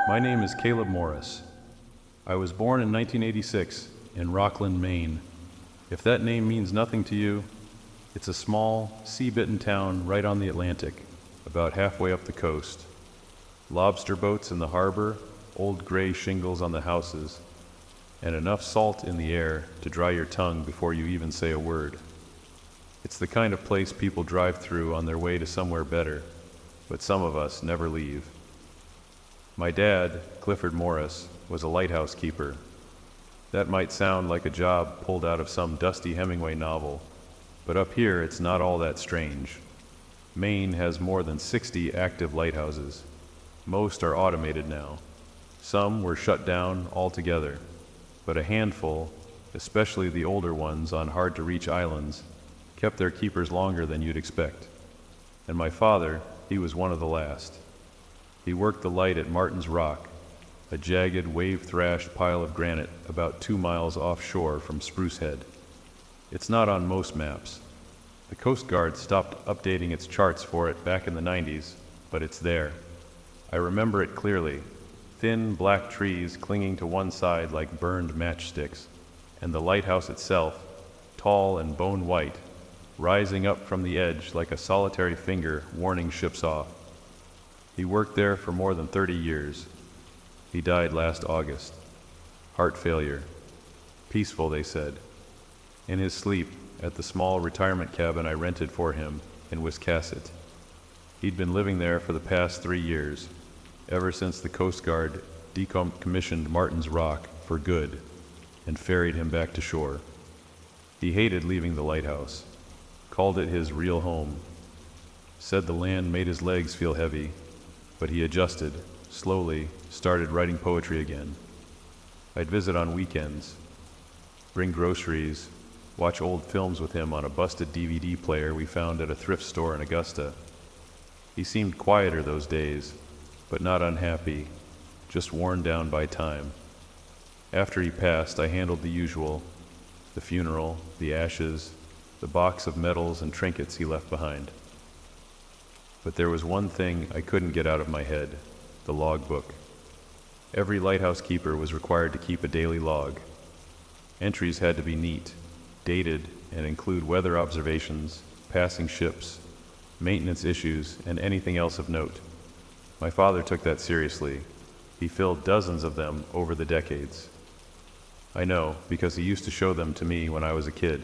My name is Caleb Morris. I was born in 1986 in Rockland, Maine. If that name means nothing to you, it's a small, sea-bitten town right on the Atlantic, about halfway up the coast. Lobster boats in the harbor, old gray shingles on the houses, and enough salt in the air to dry your tongue before you even say a word. It's the kind of place people drive through on their way to somewhere better, but some of us never leave. My dad, Clifford Morris, was a lighthouse keeper. That might sound like a job pulled out of some dusty Hemingway novel, but up here it's not all that strange. Maine has more than 60 active lighthouses. Most are automated now. Some were shut down altogether, but a handful, especially the older ones on hard-to-reach islands, kept their keepers longer than you'd expect. And my father, he was one of the last. He worked the light at Marten's Rock, a jagged, wave-thrashed pile of granite about 2 miles offshore from Spruce Head. It's not on most maps. The Coast Guard stopped updating its charts for it back in the 90s, but it's there. I remember it clearly. Thin, black trees clinging to one side like burned matchsticks, and the lighthouse itself, tall and bone-white, rising up from the edge like a solitary finger warning ships off. He worked there for more than 30 years. He died last August. Heart failure. Peaceful, they said. In his sleep at the small retirement cabin I rented for him in Wiscasset. He'd been living there for the past 3 years, ever since the Coast Guard decommissioned Marten's Rock for good and ferried him back to shore. He hated leaving the lighthouse, called it his real home, said the land made his legs feel heavy, but he adjusted, slowly, started writing poetry again. I'd visit on weekends, bring groceries, watch old films with him on a busted DVD player we found at a thrift store in Augusta. He seemed quieter those days, but not unhappy, just worn down by time. After he passed, I handled the usual, the funeral, the ashes, the box of medals and trinkets he left behind. But there was one thing I couldn't get out of my head, the logbook. Every lighthouse keeper was required to keep a daily log. Entries had to be neat, dated, and include weather observations, passing ships, maintenance issues, and anything else of note. My father took that seriously. He filled dozens of them over the decades. I know, because he used to show them to me when I was a kid.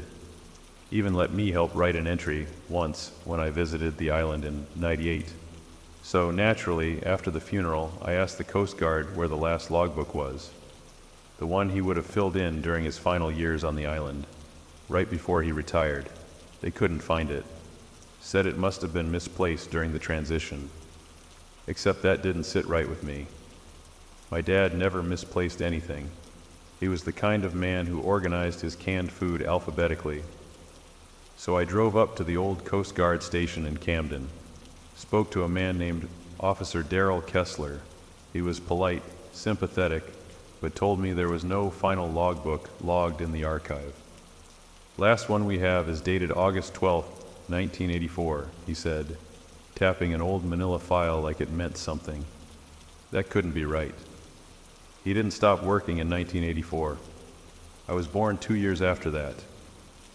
Even let me help write an entry once when I visited the island in '98. So naturally, after the funeral, I asked the Coast Guard where the last logbook was, the one he would have filled in during his final years on the island, right before he retired. They couldn't find it. Said it must have been misplaced during the transition. Except that didn't sit right with me. My dad never misplaced anything. He was the kind of man who organized his canned food alphabetically. So I drove up to the old Coast Guard station in Camden, spoke to a man named Officer Darrell Kessler. He was polite, sympathetic, but told me there was no final logbook logged in the archive. Last one we have is dated August 12th, 1984, he said, tapping an old manila file like it meant something. That couldn't be right. He didn't stop working in 1984. I was born 2 years after that.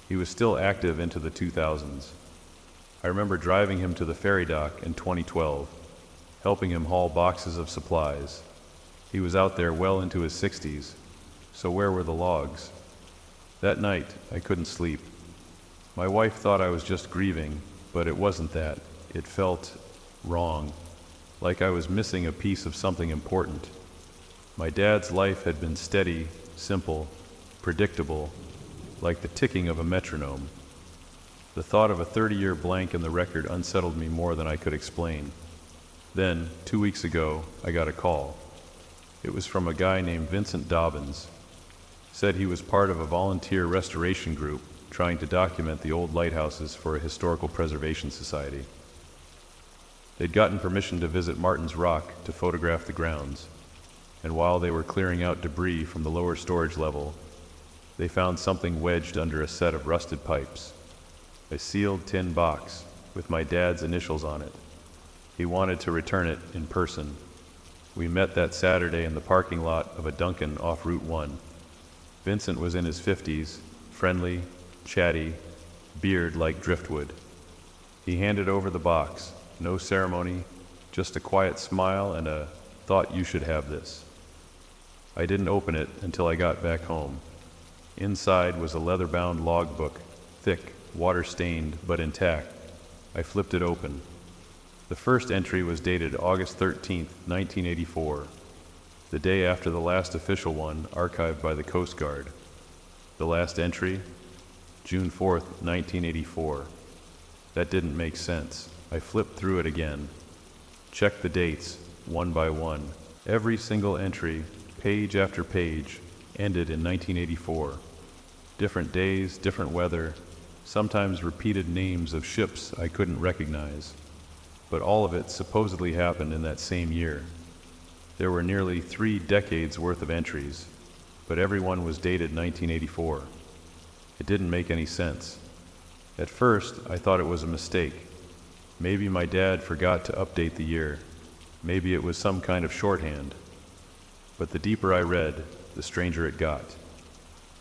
He was still active into the 2000s. I remember driving him to the ferry dock in 2012, helping him haul boxes of supplies. He was out there well into his 60s, so where were the logs? That night, I couldn't sleep. My wife thought I was just grieving, but it wasn't that. It felt wrong, like I was missing a piece of something important. My dad's life had been steady, simple, predictable, like the ticking of a metronome. The thought of a 30-year blank in the record unsettled me more than I could explain. Then, 2 weeks ago, I got a call. It was from a guy named Vincent Dobbins. Said he was part of a volunteer restoration group trying to document the old lighthouses for a historical preservation society. They'd gotten permission to visit Marten's Rock to photograph the grounds, and while they were clearing out debris from the lower storage level, they found something wedged under a set of rusted pipes. A sealed tin box with my dad's initials on it. He wanted to return it in person. We met that Saturday in the parking lot of a Dunkin' off Route 1. Vincent was in his 50s, friendly, chatty, beard like driftwood. He handed over the box, no ceremony, just a quiet smile and a "thought you should have this." I didn't open it until I got back home. Inside was a leather-bound logbook, thick, water-stained, but intact. I flipped it open. The first entry was dated August 13th, 1984, the day after the last official one archived by the Coast Guard. The last entry, June 4th, 1984. That didn't make sense. I flipped through it again. Checked the dates, one by one. Every single entry, page after page, ended in 1984. Different days, different weather, sometimes repeated names of ships I couldn't recognize. But all of it supposedly happened in that same year. There were nearly 3 decades worth of entries, but everyone was dated 1984. It didn't make any sense. At first, I thought it was a mistake. Maybe my dad forgot to update the year. Maybe it was some kind of shorthand. But the deeper I read, the stranger it got.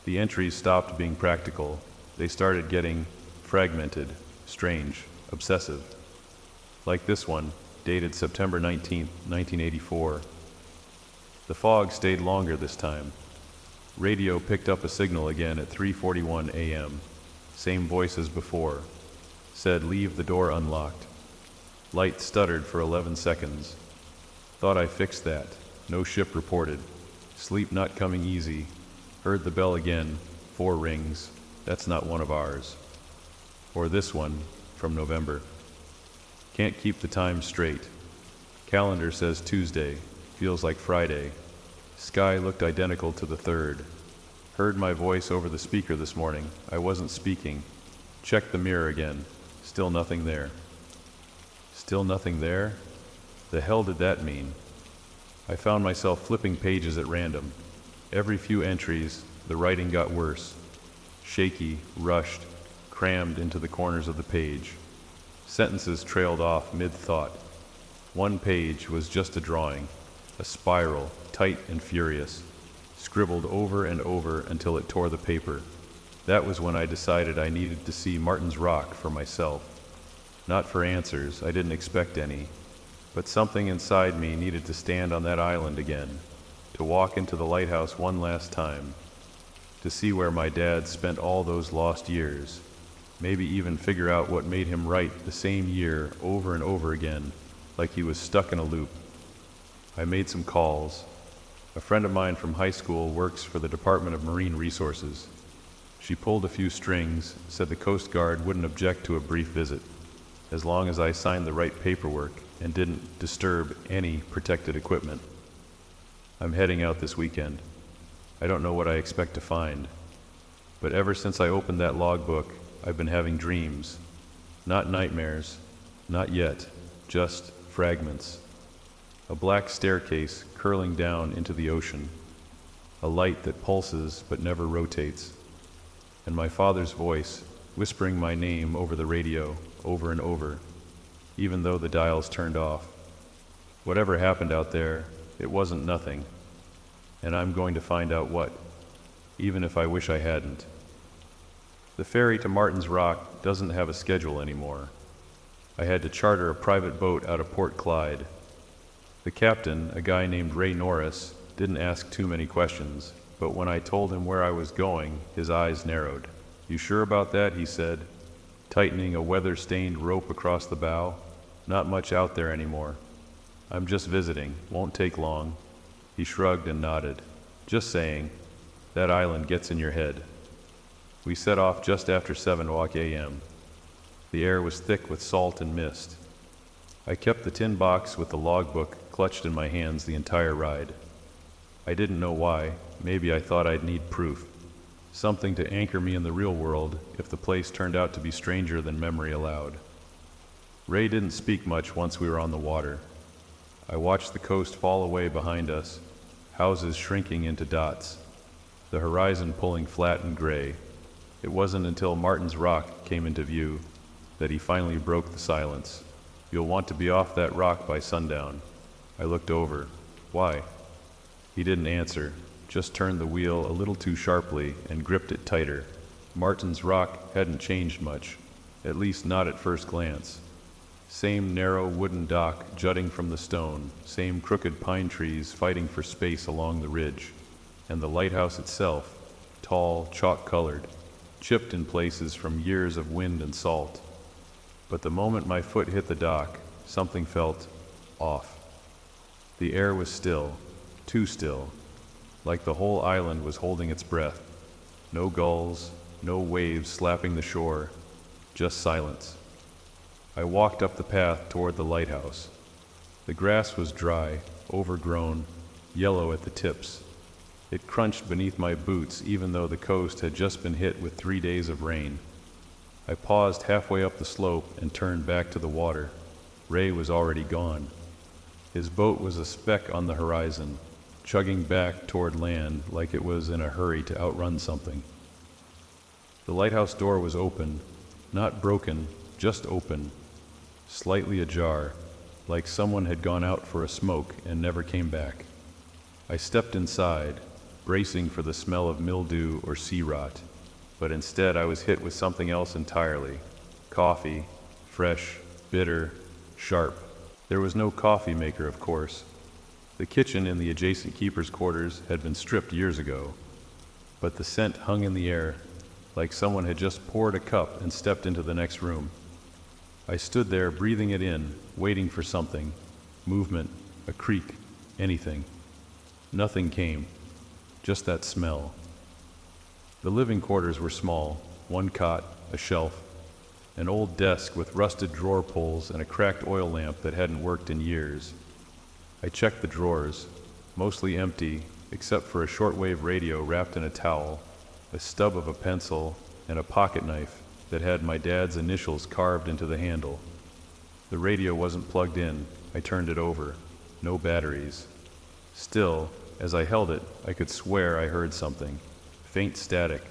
The entries stopped being practical. They started getting fragmented, strange, obsessive. Like this one, dated September 19th, 1984. The fog stayed longer this time. Radio picked up a signal again at 3:41 a.m. Same voice as before. Said leave the door unlocked. Light stuttered for 11 seconds. Thought I fixed that. No ship reported. Sleep not coming easy. Heard the bell again. 4 rings. That's not one of ours. Or this one, from November. Can't keep the time straight. Calendar says Tuesday. Feels like Friday. Sky looked identical to the 3rd. Heard my voice over the speaker this morning. I wasn't speaking. Checked the mirror again. Still nothing there. Still nothing there? The hell did that mean? I found myself flipping pages at random. Every few entries, the writing got worse. Shaky, rushed, crammed into the corners of the page. Sentences trailed off mid-thought. One page was just a drawing, a spiral, tight and furious, scribbled over and over until it tore the paper. That was when I decided I needed to see Marten's Rock for myself. Not for answers, I didn't expect any, but something inside me needed to stand on that island again, to walk into the lighthouse one last time, to see where my dad spent all those lost years, maybe even figure out what made him write the same year over and over again, like he was stuck in a loop. I made some calls. A friend of mine from high school works for the Department of Marine Resources. She pulled a few strings, said the Coast Guard wouldn't object to a brief visit, as long as I signed the right paperwork and didn't disturb any protected equipment. I'm heading out this weekend. I don't know what I expect to find, but ever since I opened that logbook, I've been having dreams. Not nightmares, not yet, just fragments. A black staircase curling down into the ocean, a light that pulses but never rotates, and my father's voice whispering my name over the radio over and over, even though the dial's turned off. Whatever happened out there, it wasn't nothing, and I'm going to find out what, even if I wish I hadn't. The ferry to Marten's Rock doesn't have a schedule anymore. I had to charter a private boat out of Port Clyde. The captain, a guy named Ray Norris, didn't ask too many questions, but when I told him where I was going, his eyes narrowed. "You sure about that?" he said, tightening a weather-stained rope across the bow. "Not much out there anymore. I'm just visiting, won't take long." He shrugged and nodded. "Just saying, that island gets in your head." We set off just after 7 a.m. The air was thick with salt and mist. I kept the tin box with the logbook clutched in my hands the entire ride. I didn't know why. Maybe I thought I'd need proof. Something to anchor me in the real world if the place turned out to be stranger than memory allowed. Ray didn't speak much once we were on the water. I watched the coast fall away behind us, houses shrinking into dots, the horizon pulling flat and gray. It wasn't until Marten's Rock came into view that he finally broke the silence. "You'll want to be off that rock by sundown." I looked over. Why? He didn't answer, just turned the wheel a little too sharply and gripped it tighter. Marten's rock hadn't changed much, at least not at first glance. Same narrow wooden dock jutting from the stone, same crooked pine trees fighting for space along the ridge, and the lighthouse itself, tall, chalk-colored, chipped in places from years of wind and salt. But the moment my foot hit the dock, something felt off. The air was still, too still, like the whole island was holding its breath. No gulls, no waves slapping the shore, just silence. I walked up the path toward the lighthouse. The grass was dry, overgrown, yellow at the tips. It crunched beneath my boots even though the coast had just been hit with 3 days of rain. I paused halfway up the slope and turned back to the water. Ray was already gone. His boat was a speck on the horizon, chugging back toward land like it was in a hurry to outrun something. The lighthouse door was open, not broken, just open, slightly ajar, like someone had gone out for a smoke and never came back. I stepped inside, bracing for the smell of mildew or sea rot, but instead I was hit with something else entirely. Coffee, fresh, bitter, sharp. There was no coffee maker, of course. The kitchen in the adjacent keeper's quarters had been stripped years ago, but the scent hung in the air, like someone had just poured a cup and stepped into the next room. I stood there breathing it in, waiting for something, movement, a creak, anything. Nothing came, just that smell. The living quarters were small, one cot, a shelf, an old desk with rusted drawer pulls and a cracked oil lamp that hadn't worked in years. I checked the drawers, mostly empty, except for a shortwave radio wrapped in a towel, a stub of a pencil, and a pocket knife that had my dad's initials carved into the handle. The radio wasn't plugged in. I turned it over. No batteries. Still, as I held it, I could swear I heard something. Faint static,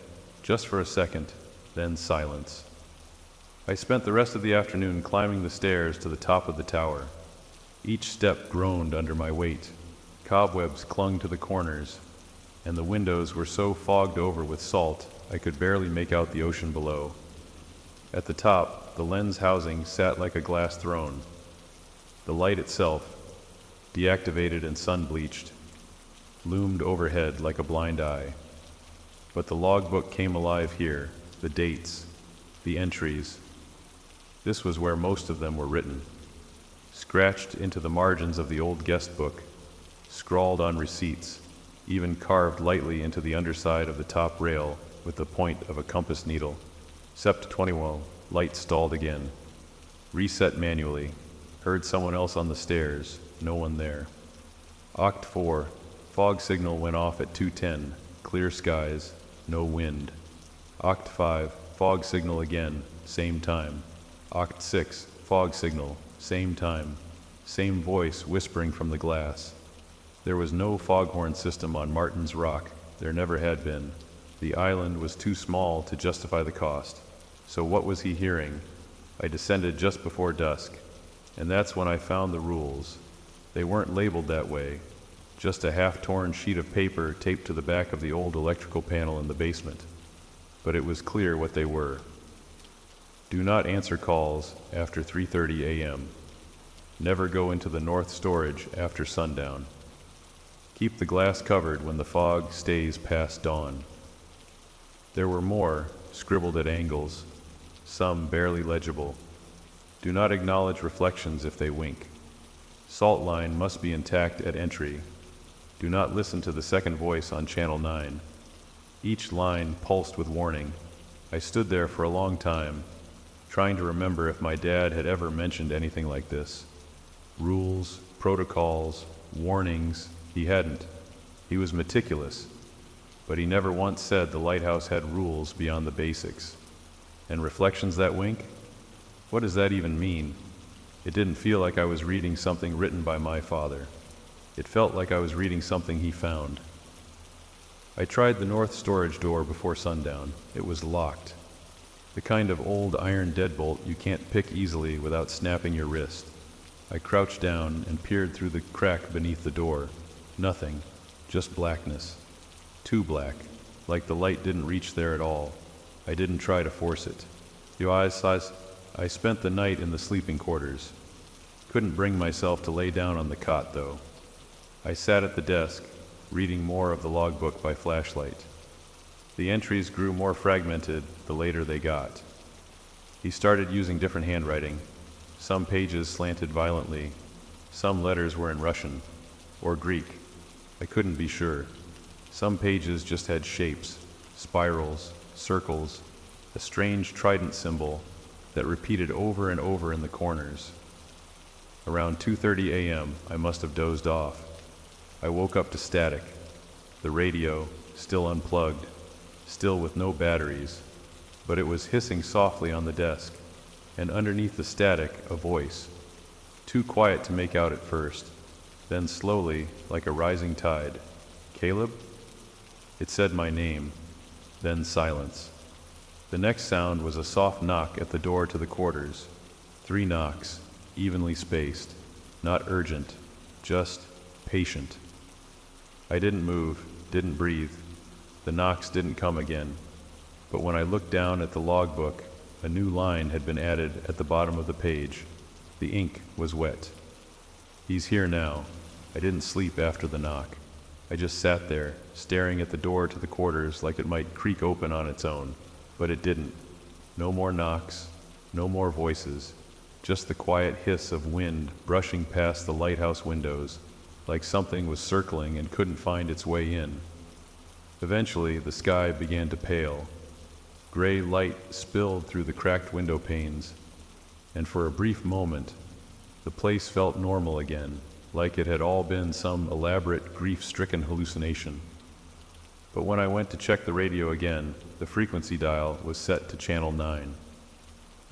just for a second, then silence. I spent the rest of the afternoon climbing the stairs to the top of the tower. Each step groaned under my weight. Cobwebs clung to the corners, and the windows were so fogged over with salt I could barely make out the ocean below. At the top, the lens housing sat like a glass throne. The light itself, deactivated and sun-bleached, loomed overhead like a blind eye. But the logbook came alive here, the dates, the entries. This was where most of them were written, scratched into the margins of the old guest book, scrawled on receipts, even carved lightly into the underside of the top rail with the point of a compass needle. Sept 21, light stalled again. Reset manually. Heard someone else on the stairs, no one there. Oct 4, fog signal went off at 2:10, clear skies, no wind. Oct 5, fog signal again, same time. Oct 6, fog signal, same time. Same voice whispering from the glass. There was no foghorn system on Marten's Rock. There never had been. The island was too small to justify the cost. So what was he hearing? I descended just before dusk, and that's when I found the rules. They weren't labeled that way, just a half-torn sheet of paper taped to the back of the old electrical panel in the basement. But it was clear what they were. Do not answer calls after 3:30 a.m. Never go into the north storage after sundown. Keep the glass covered when the fog stays past dawn. There were more, scribbled at angles, some barely legible. Do not acknowledge reflections if they wink. Salt line must be intact at entry. Do not listen to the second voice on Channel 9. Each line pulsed with warning. I stood there for a long time, trying to remember if my dad had ever mentioned anything like this. Rules, protocols, warnings, he hadn't. He was meticulous, but he never once said the lighthouse had rules beyond the basics. And reflections that wink? What does that even mean? It didn't feel like I was reading something written by my father. It felt like I was reading something he found. I tried the north storage door before sundown. It was locked. The kind of old iron deadbolt you can't pick easily without snapping your wrist. I crouched down and peered through the crack beneath the door. Nothing, just blackness. Too black, like the light didn't reach there at all. I didn't try to force it. I spent the night in the sleeping quarters. Couldn't bring myself to lay down on the cot, though. I sat at the desk, reading more of the logbook by flashlight. The entries grew more fragmented the later they got. He started using different handwriting. Some pages slanted violently. Some letters were in Russian, or Greek. I couldn't be sure. Some pages just had shapes, spirals, circles, a strange trident symbol that repeated over and over in the corners. Around 2:30 a.m., I must have dozed off. I woke up to static. The radio, still unplugged, still with no batteries, but it was hissing softly on the desk, and underneath the static, a voice. Too quiet to make out at first, then slowly, like a rising tide. Caleb? It said my name, then silence. The next sound was a soft knock at the door to the quarters. 3 knocks, evenly spaced, not urgent, just patient. I didn't move, didn't breathe. The knocks didn't come again. But when I looked down at the logbook, a new line had been added at the bottom of the page. The ink was wet. He's here now. I didn't sleep after the knock. I just sat there, staring at the door to the quarters like it might creak open on its own. But it didn't. No more knocks, no more voices, just the quiet hiss of wind brushing past the lighthouse windows, like something was circling and couldn't find its way in. Eventually, the sky began to pale. Gray light spilled through the cracked window panes, and for a brief moment, the place felt normal again, like it had all been some elaborate, grief-stricken hallucination. But when I went to check the radio again, the frequency dial was set to channel 9.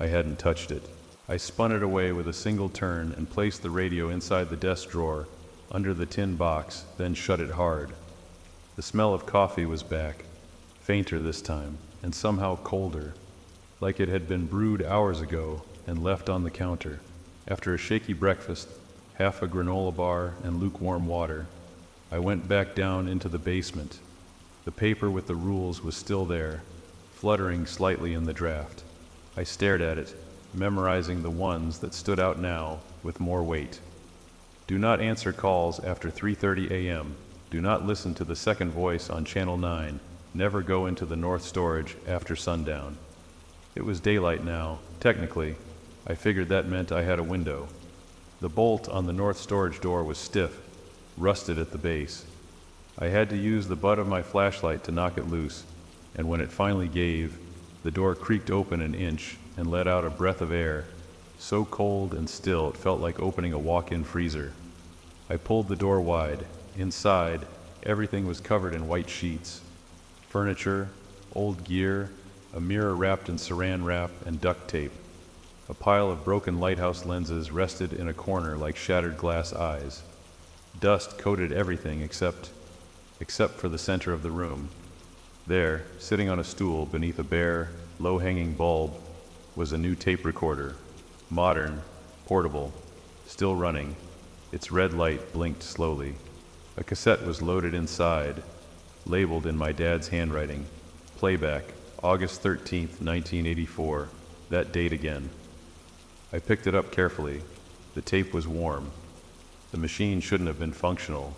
I hadn't touched it. I spun it away with a single turn and placed the radio inside the desk drawer, under the tin box, then shut it hard. The smell of coffee was back, fainter this time, and somehow colder, like it had been brewed hours ago and left on the counter. After a shaky breakfast, half a granola bar, and lukewarm water, I went back down into the basement. The paper with the rules was still there, fluttering slightly in the draft. I stared at it, memorizing the ones that stood out now with more weight. Do not answer calls after 3:30 a.m. Do not listen to the second voice on Channel 9. Never go into the North Storage after sundown. It was daylight now, technically. I figured that meant I had a window. The bolt on the North Storage door was stiff, rusted at the base. I had to use the butt of my flashlight to knock it loose, and when it finally gave, the door creaked open an inch and let out a breath of air, so cold and still it felt like opening a walk-in freezer. I pulled the door wide. Inside, everything was covered in white sheets. Furniture, old gear, a mirror wrapped in saran wrap and duct tape. A pile of broken lighthouse lenses rested in a corner like shattered glass eyes. Dust coated everything except for the center of the room. There, sitting on a stool beneath a bare, low-hanging bulb, was a new tape recorder. Modern, portable, still running. Its red light blinked slowly. A cassette was loaded inside, labeled in my dad's handwriting. Playback, August 13th, 1984. That date again. I picked it up carefully. The tape was warm. The machine shouldn't have been functional.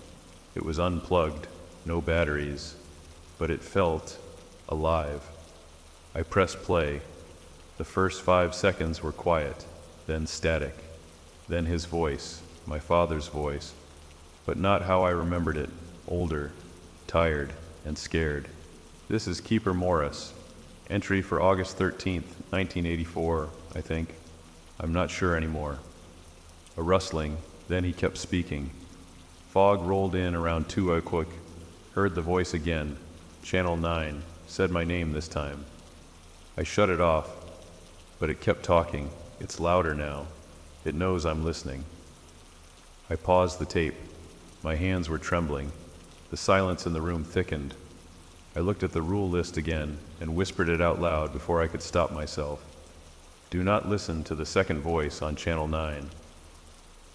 It was unplugged, no batteries, but it felt alive. I pressed play. The first 5 seconds were quiet, then static, then his voice, my father's voice, but not how I remembered it, older, tired, and scared. This is Keeper Morris. Entry for August 13th, 1984, I think. I'm not sure anymore. A rustling, then he kept speaking. Fog rolled in around 2 o'clock. Heard the voice again. Channel 9. Said my name this time. I shut it off, but it kept talking. It's louder now. It knows I'm listening. I paused the tape. My hands were trembling. The silence in the room thickened. I looked at the rule list again and whispered it out loud before I could stop myself. Do not listen to the second voice on Channel 9.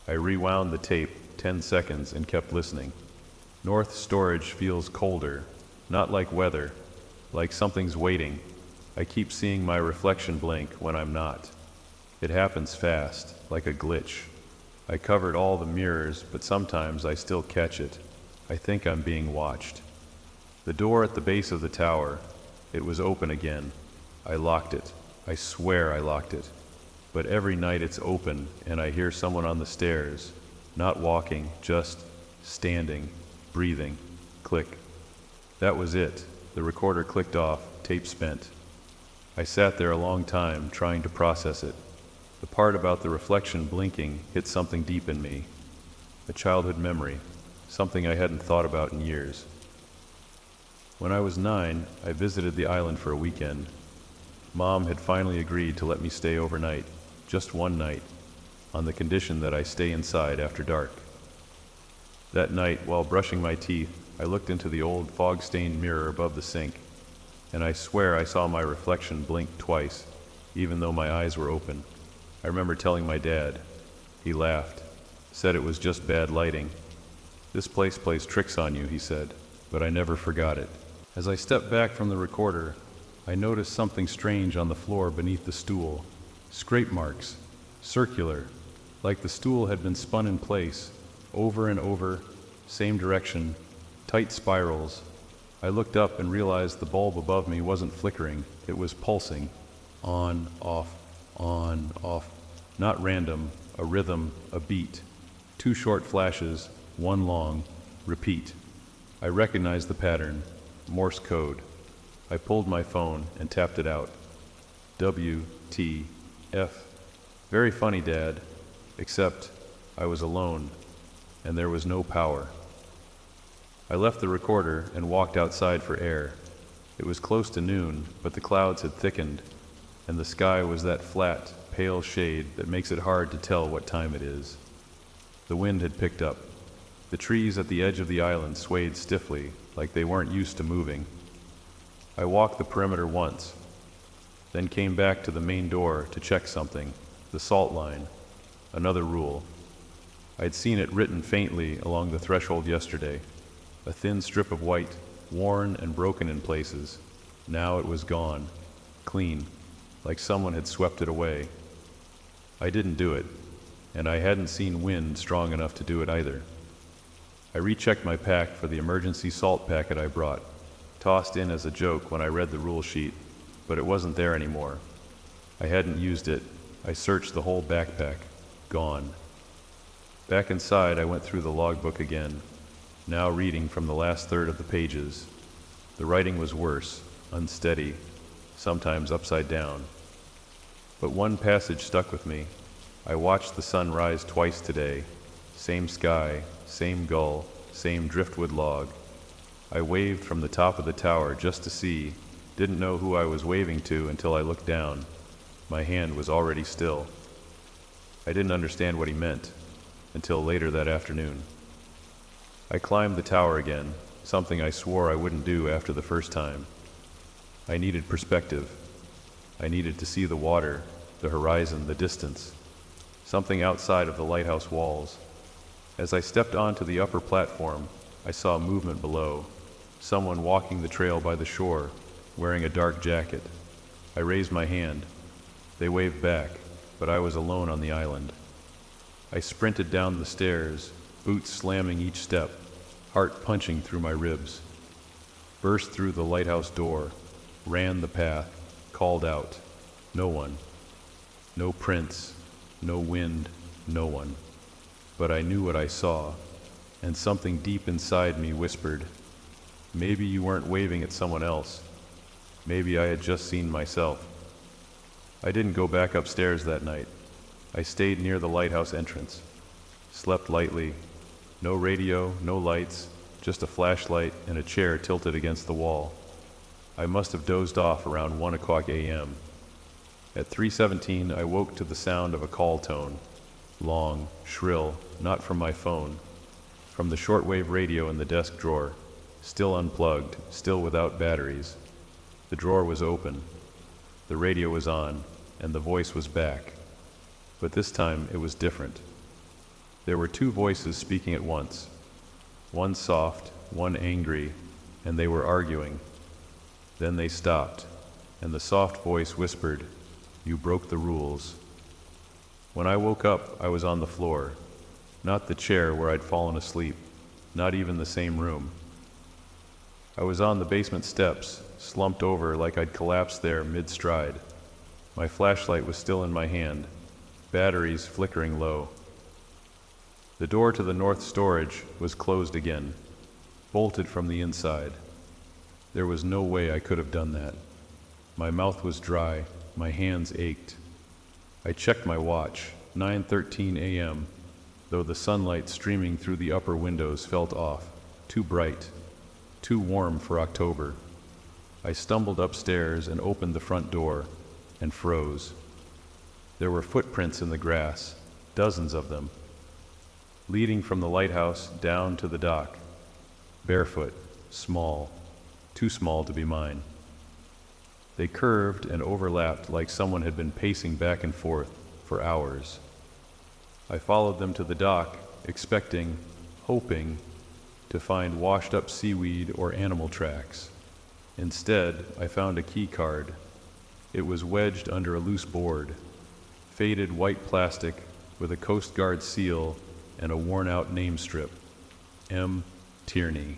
I rewound the tape 10 seconds and kept listening. North storage feels colder, not like weather, like something's waiting. I keep seeing my reflection blink when I'm not. It happens fast, like a glitch. I covered all the mirrors, but sometimes I still catch it. I think I'm being watched. The door at the base of the tower, it was open again. I locked it. I swear I locked it. But every night it's open, and I hear someone on the stairs, not walking, just standing, breathing. Click. That was it. The recorder clicked off, tape spent. I sat there a long time, trying to process it. The part about the reflection blinking hit something deep in me. A childhood memory, something I hadn't thought about in years. When I was 9, I visited the island for a weekend. Mom had finally agreed to let me stay overnight, just one night, on the condition that I stay inside after dark. That night, while brushing my teeth, I looked into the old fog-stained mirror above the sink, and I swear I saw my reflection blink twice, even though my eyes were open. I remember telling my dad. He laughed, said it was just bad lighting. "This place plays tricks on you," he said, but I never forgot it. As I stepped back from the recorder, I noticed something strange on the floor beneath the stool. Scrape marks, circular, like the stool had been spun in place, over and over, same direction, tight spirals. I looked up and realized the bulb above me wasn't flickering, it was pulsing. On, off, not random, a rhythm, a beat. 2 short flashes, 1 long, repeat. I recognized the pattern, Morse code. I pulled my phone and tapped it out. WTF. Very funny, Dad, except I was alone, and there was no power. I left the recorder and walked outside for air. It was close to noon, but the clouds had thickened, and the sky was that flat, pale shade that makes it hard to tell what time it is. The wind had picked up. The trees at the edge of the island swayed stiffly, like they weren't used to moving. I walked the perimeter once, then came back to the main door to check something, the salt line, another rule. I'd seen it written faintly along the threshold yesterday, a thin strip of white, worn and broken in places. Now it was gone, clean, like someone had swept it away. I didn't do it, and I hadn't seen wind strong enough to do it either. I rechecked my pack for the emergency salt packet I brought, tossed in as a joke when I read the rule sheet, but it wasn't there anymore. I hadn't used it. I searched the whole backpack. Gone. Back inside, I went through the logbook again, now reading from the last third of the pages. The writing was worse, unsteady, sometimes upside down. But one passage stuck with me. I watched the sun rise twice today. Same sky, same gull, same driftwood log. I waved from the top of the tower just to see, didn't know who I was waving to until I looked down. My hand was already still. I didn't understand what he meant until later that afternoon. I climbed the tower again, something I swore I wouldn't do after the first time. I needed perspective. I needed to see the water, the horizon, the distance, something outside of the lighthouse walls. As I stepped onto the upper platform, I saw movement below, someone walking the trail by the shore, wearing a dark jacket. I raised my hand. They waved back, but I was alone on the island. I sprinted down the stairs, boots slamming each step, heart punching through my ribs. Burst through the lighthouse door, ran the path, called out. No one. No prints, no wind, no one. But I knew what I saw, and something deep inside me whispered, maybe you weren't waving at someone else. Maybe I had just seen myself. I didn't go back upstairs that night. I stayed near the lighthouse entrance, slept lightly. No radio, no lights, just a flashlight and a chair tilted against the wall. I must have dozed off around 1 o'clock a.m. At 3:17, I woke to the sound of a call tone. Long, shrill, not from my phone. From the shortwave radio in the desk drawer, still unplugged, still without batteries. The drawer was open. The radio was on, and the voice was back. But this time it was different. There were 2 voices speaking at once. One soft, one angry, and they were arguing. Then they stopped, and the soft voice whispered, "You broke the rules." When I woke up, I was on the floor. Not the chair where I'd fallen asleep, not even the same room. I was on the basement steps, slumped over like I'd collapsed there mid-stride. My flashlight was still in my hand, batteries flickering low. The door to the north storage was closed again, bolted from the inside. There was no way I could have done that. My mouth was dry, my hands ached. I checked my watch, 9:13 a.m., though the sunlight streaming through the upper windows felt off, too bright, too warm for October. I stumbled upstairs and opened the front door, and froze. There were footprints in the grass, dozens of them, leading from the lighthouse down to the dock. Barefoot, small, too small to be mine. They curved and overlapped like someone had been pacing back and forth for hours. I followed them to the dock, expecting, hoping, to find washed-up seaweed or animal tracks. Instead, I found a key card. It was wedged under a loose board, faded white plastic with a Coast Guard seal and a worn-out name strip, M. Tierney.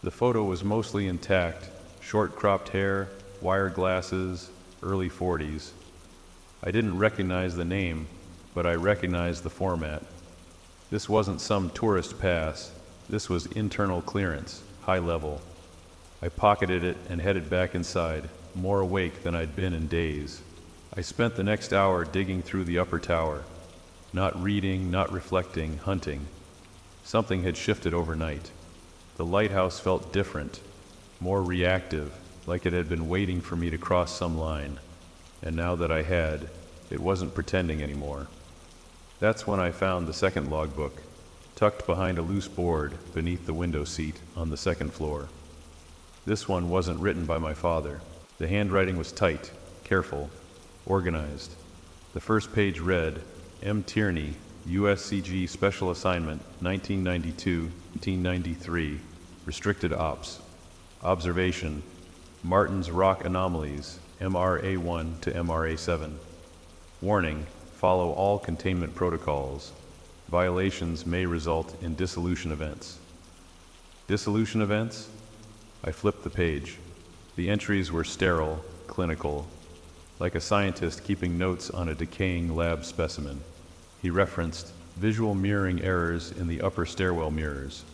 The photo was mostly intact, short-cropped hair, wire glasses, early 40s. I didn't recognize the name, but I recognized the format. This wasn't some tourist pass. This was internal clearance, high level. I pocketed it and headed back inside, more awake than I'd been in days. I spent the next hour digging through the upper tower, not reading, not reflecting, hunting. Something had shifted overnight. The lighthouse felt different, more reactive, like it had been waiting for me to cross some line. And now that I had, it wasn't pretending anymore. That's when I found the second logbook, tucked behind a loose board beneath the window seat on the second floor. This one wasn't written by my father. The handwriting was tight, careful, organized. The first page read, M. Tierney, USCG Special Assignment, 1992-1993, Restricted Ops. Observation, Marten's Rock Anomalies, MRA1 to MRA7. Warning, follow all containment protocols. Violations may result in dissolution events. Dissolution events? I flipped the page. The entries were sterile, clinical, like a scientist keeping notes on a decaying lab specimen. He referenced visual mirroring errors in the upper stairwell mirrors,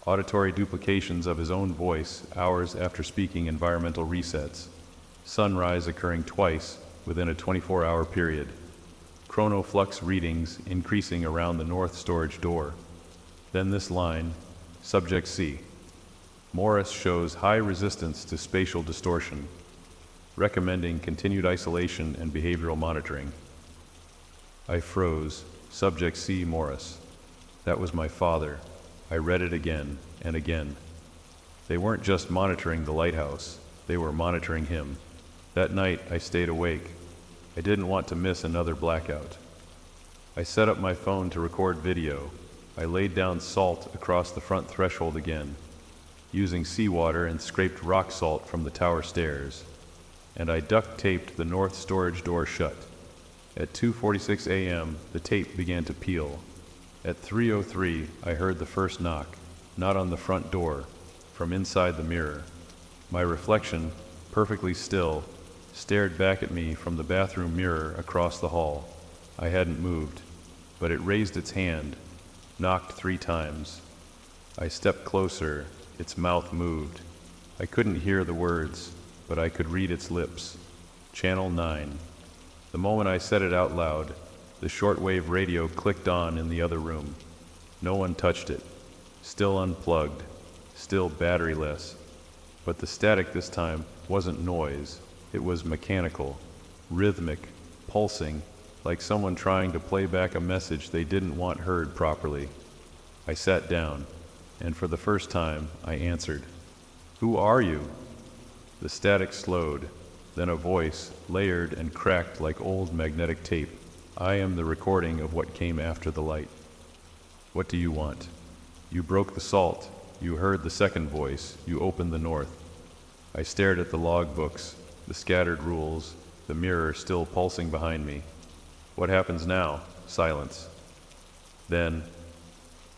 auditory duplications of his own voice hours after speaking environmental resets, sunrise occurring twice within a 24-hour period, chronoflux readings increasing around the north storage door. Then this line, Subject C. Morris shows high resistance to spatial distortion, recommending continued isolation and behavioral monitoring. I froze. Subject C. Morris. That was my father. I read it again and again. They weren't just monitoring the lighthouse, they were monitoring him. That night I stayed awake. I didn't want to miss another blackout. I set up my phone to record video. I laid down salt across the front threshold again, using seawater and scraped rock salt from the tower stairs, and I duct taped the north storage door shut. At 2:46 a.m., the tape began to peel. At 3:03, I heard the first knock, not on the front door, from inside the mirror. My reflection, perfectly still, stared back at me from the bathroom mirror across the hall. I hadn't moved, but it raised its hand, knocked 3 times. I stepped closer. Its mouth moved. I couldn't hear the words, but I could read its lips. Channel 9. The moment I said it out loud, the shortwave radio clicked on in the other room. No one touched it. Still unplugged. Still batteryless. But the static this time wasn't noise. It was mechanical, rhythmic, pulsing, like someone trying to play back a message they didn't want heard properly. I sat down, and for the first time, I answered. "Who are you?" The static slowed, then a voice, layered and cracked like old magnetic tape. "I am the recording of what came after the light." What do you want? You broke the salt. You heard the second voice. You opened the north. I stared at the logbooks, the scattered rules, the mirror still pulsing behind me. What happens now? Silence. Then,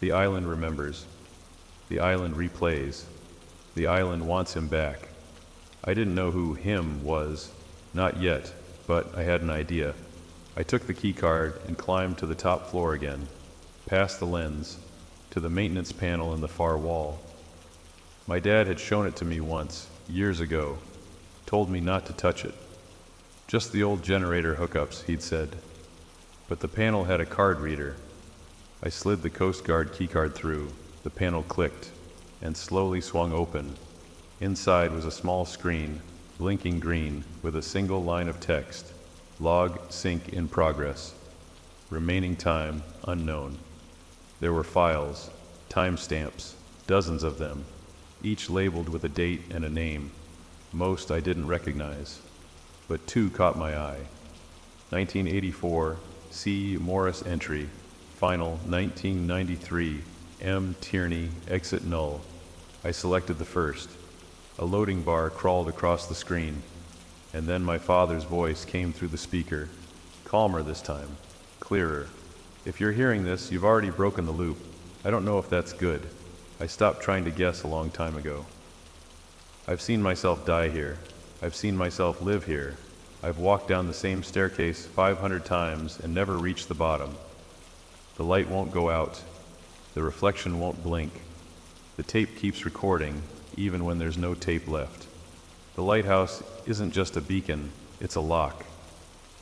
the island remembers. The island replays. The island wants him back. I didn't know who him was, not yet, but I had an idea. I took the key card and climbed to the top floor again, past the lens, to the maintenance panel in the far wall. My dad had shown it to me once, years ago, told me not to touch it. Just the old generator hookups, he'd said. But the panel had a card reader. I slid the Coast Guard keycard through. The panel clicked and slowly swung open. Inside was a small screen, blinking green, with a single line of text. Log sync in progress. Remaining time unknown. There were files, timestamps, dozens of them, each labeled with a date and a name. Most I didn't recognize, but two caught my eye. 1984, C. Morris entry, final 1993, M. Tierney, exit null. I selected the first. A loading bar crawled across the screen, and then my father's voice came through the speaker, calmer this time, clearer. If you're hearing this, you've already broken the loop. I don't know if that's good. I stopped trying to guess a long time ago. I've seen myself die here. I've seen myself live here. I've walked down the same staircase 500 times and never reached the bottom. The light won't go out. The reflection won't blink. The tape keeps recording, even when there's no tape left. The lighthouse isn't just a beacon, it's a lock.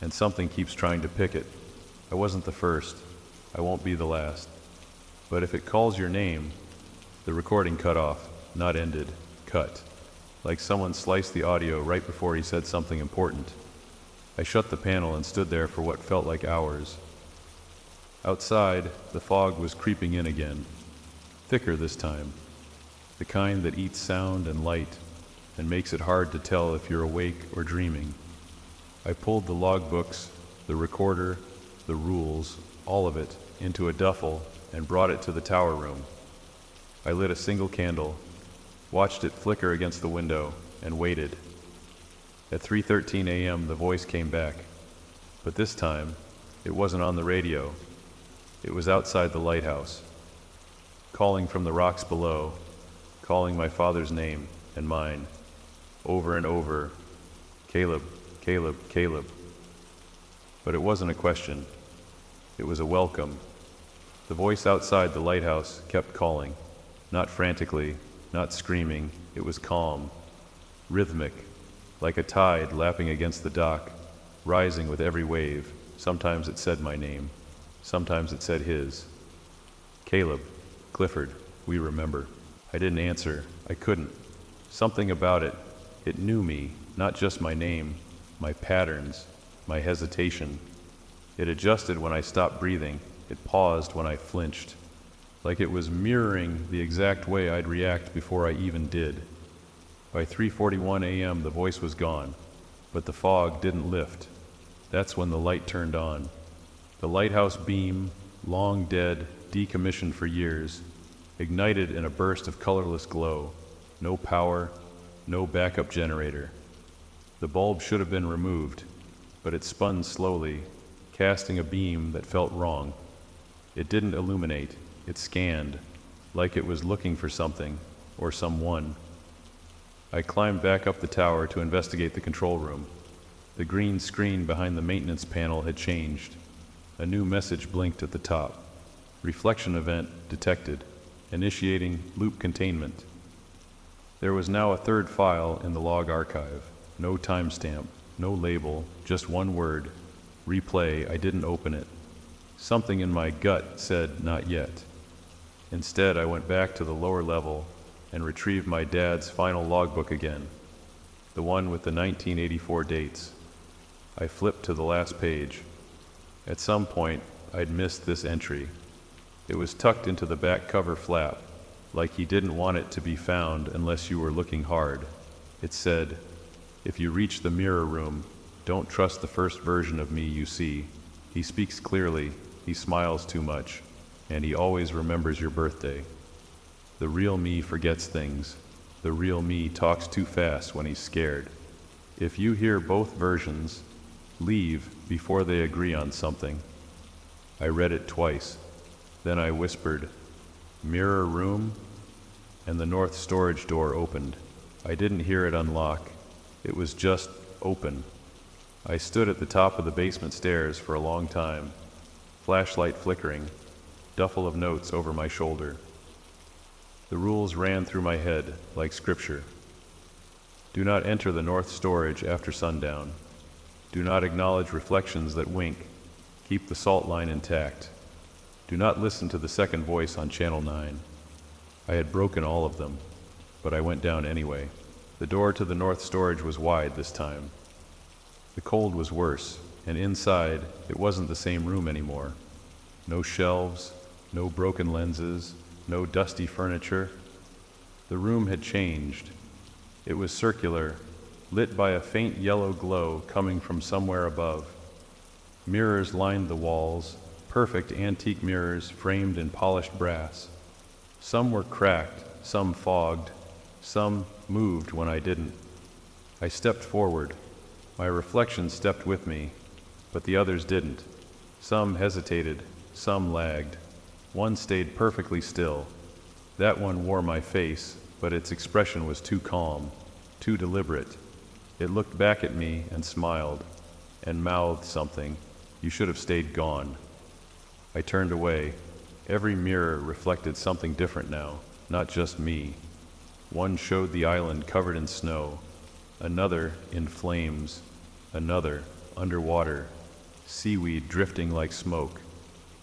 And something keeps trying to pick it. I wasn't the first. I won't be the last. But if it calls your name, the recording cut off, not ended, cut. Like someone sliced the audio right before he said something important. I shut the panel and stood there for what felt like hours. Outside, the fog was creeping in again, thicker this time, the kind that eats sound and light and makes it hard to tell if you're awake or dreaming. I pulled the logbooks, the recorder, the rules, all of it, into a duffel and brought it to the tower room. I lit a single candle, watched it flicker against the window, and waited. At 3:13 a.m. the voice came back, but this time it wasn't on the radio. It was outside the lighthouse, calling from the rocks below, calling my father's name and mine, over and over, Caleb, Caleb, Caleb. But it wasn't a question. It was a welcome. The voice outside the lighthouse kept calling, not frantically, not screaming. It was calm, rhythmic, like a tide lapping against the dock, rising with every wave. Sometimes it said my name, sometimes it said his. Caleb, Clifford, we remember. I didn't answer. I couldn't. Something about it, it knew me, not just my name, my patterns, my hesitation. It adjusted when I stopped breathing. It paused when I flinched, like it was mirroring the exact way I'd react before I even did. By 3:41 a.m. the voice was gone, but the fog didn't lift. That's when the light turned on. The lighthouse beam, long dead, decommissioned for years, ignited in a burst of colorless glow. No power, no backup generator. The bulb should have been removed, but it spun slowly, casting a beam that felt wrong. It didn't illuminate, it scanned, like it was looking for something, or someone. I climbed back up the tower to investigate the control room. The green screen behind the maintenance panel had changed. A new message blinked at the top. Reflection event detected, initiating loop containment. There was now a third file in the log archive. No timestamp, no label, just one word. Replay. I didn't open it. Something in my gut said not yet. Instead, I went back to the lower level and retrieved my dad's final logbook again, the one with the 1984 dates. I flipped to the last page. At some point, I'd missed this entry. It was tucked into the back cover flap, like he didn't want it to be found unless you were looking hard. It said, "If you reach the mirror room, don't trust the first version of me you see. He speaks clearly, he smiles too much. and he always remembers your birthday. The real me forgets things. The real me talks too fast when he's scared. If you hear both versions, leave before they agree on something. I read it twice. Then I whispered, "Mirror room?" And the north storage door opened. I didn't hear it unlock. It was just open. I stood at the top of the basement stairs for a long time, flashlight flickering, duffel of notes over my shoulder. The rules ran through my head like scripture. Do not enter the north storage after sundown. Do not acknowledge reflections that wink. Keep the salt line intact. Do not listen to the second voice on Channel 9. I had broken all of them, but I went down anyway. The door to the north storage was wide this time. The cold was worse, and inside, it wasn't the same room anymore. No shelves, no broken lenses, no dusty furniture. The room had changed. It was circular, lit by a faint yellow glow coming from somewhere above. Mirrors lined the walls, perfect antique mirrors framed in polished brass. Some were cracked, some fogged, some moved when I didn't. I stepped forward. My reflection stepped with me, but the others didn't. Some hesitated, some lagged. One stayed perfectly still. That one wore my face, but its expression was too calm, too deliberate. It looked back at me and smiled, and mouthed something. "You should have stayed gone." I turned away. Every mirror reflected something different now, not just me. One showed the island covered in snow, another in flames, another underwater, seaweed drifting like smoke.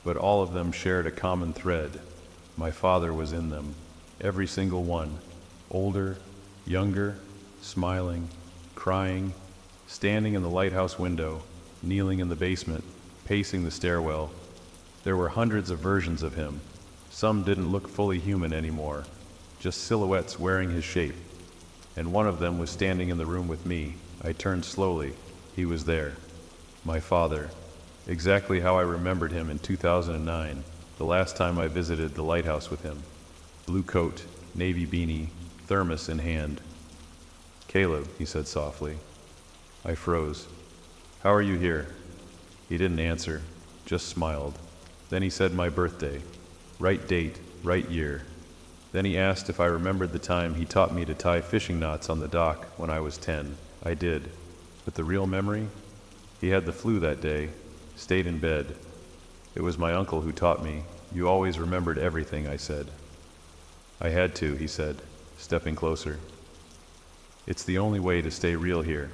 But all of them shared a common thread. My father was in them, every single one, older, younger, smiling, crying, standing in the lighthouse window, kneeling in the basement, pacing the stairwell. There were hundreds of versions of him. Some didn't look fully human anymore, just silhouettes wearing his shape. And one of them was standing in the room with me. I turned slowly. He was there. My father. Exactly how I remembered him in 2009, the last time I visited the lighthouse with him. Blue coat, navy beanie, thermos in hand. "Caleb," he said softly. I froze. "How are you here?" He didn't answer, just smiled. Then he said my birthday. Right date, right year. Then he asked if I remembered the time he taught me to tie fishing knots on the dock when I was 10. I did. But the real memory? He had the flu that day, stayed in bed. It was my uncle who taught me. "You always remembered everything," I said. "I had to," he said, stepping closer. "It's the only way to stay real here."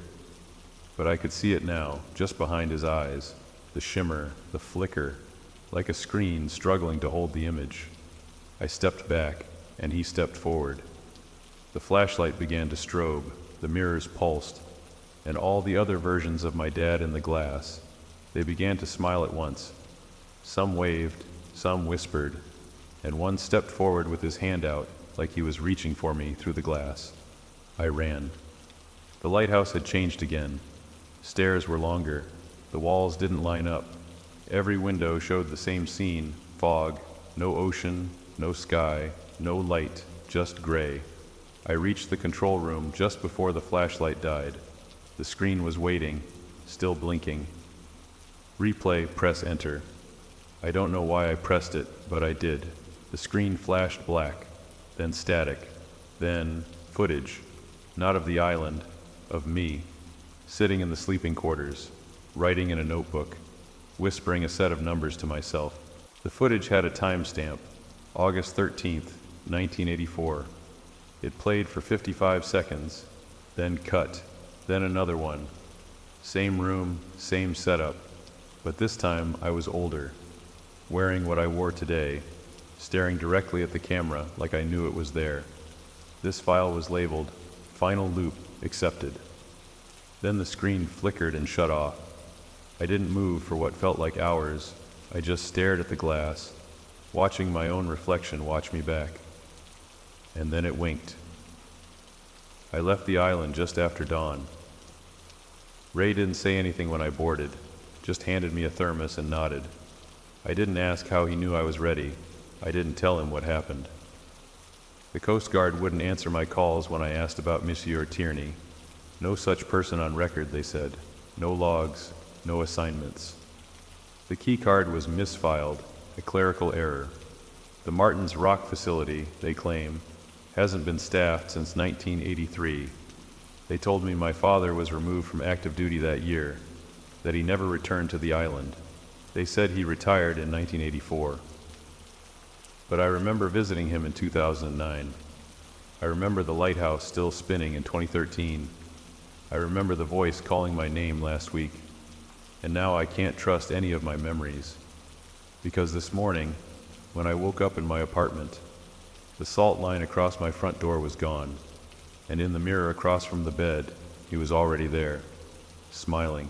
But I could see it now, just behind his eyes, the shimmer, the flicker, like a screen struggling to hold the image. I stepped back, and he stepped forward. The flashlight began to strobe, the mirrors pulsed, and all the other versions of my dad in the glass. They began to smile at once. Some waved, some whispered, and one stepped forward with his hand out like he was reaching for me through the glass. I ran. The lighthouse had changed again. Stairs were longer. The walls didn't line up. Every window showed the same scene, fog, no ocean, no sky, no light, just gray. I reached the control room just before the flashlight died. The screen was waiting, still blinking. "Replay, press enter." I don't know why I pressed it, but I did. The screen flashed black, then static, then footage, not of the island, of me, sitting in the sleeping quarters, writing in a notebook, whispering a set of numbers to myself. The footage had a timestamp, August 13th, 1984. It played for 55 seconds, then cut, then another one. Same room, same setup, but this time I was older, wearing what I wore today, staring directly at the camera like I knew it was there. This file was labeled, "Final Loop Accepted." Then the screen flickered and shut off. I didn't move for what felt like hours. I just stared at the glass, watching my own reflection watch me back. And then it winked. I left the island just after dawn. Ray didn't say anything when I boarded, just handed me a thermos and nodded. I didn't ask how he knew I was ready. I didn't tell him what happened. The Coast Guard wouldn't answer my calls when I asked about Monsieur Tierney. No such person on record, they said. No logs, no assignments. The key card was misfiled, a clerical error. The Marten's rock facility, they claim, hasn't been staffed since 1983. They told me my father was removed from active duty that year, that he never returned to the island. They said he retired in 1984. But I remember visiting him in 2009. I remember the Lighthouse still spinning in 2013. I remember the voice calling my name last week. And now I can't trust any of my memories. Because this morning, when I woke up in my apartment, the salt line across my front door was gone, and in the mirror across from the bed, he was already there, smiling.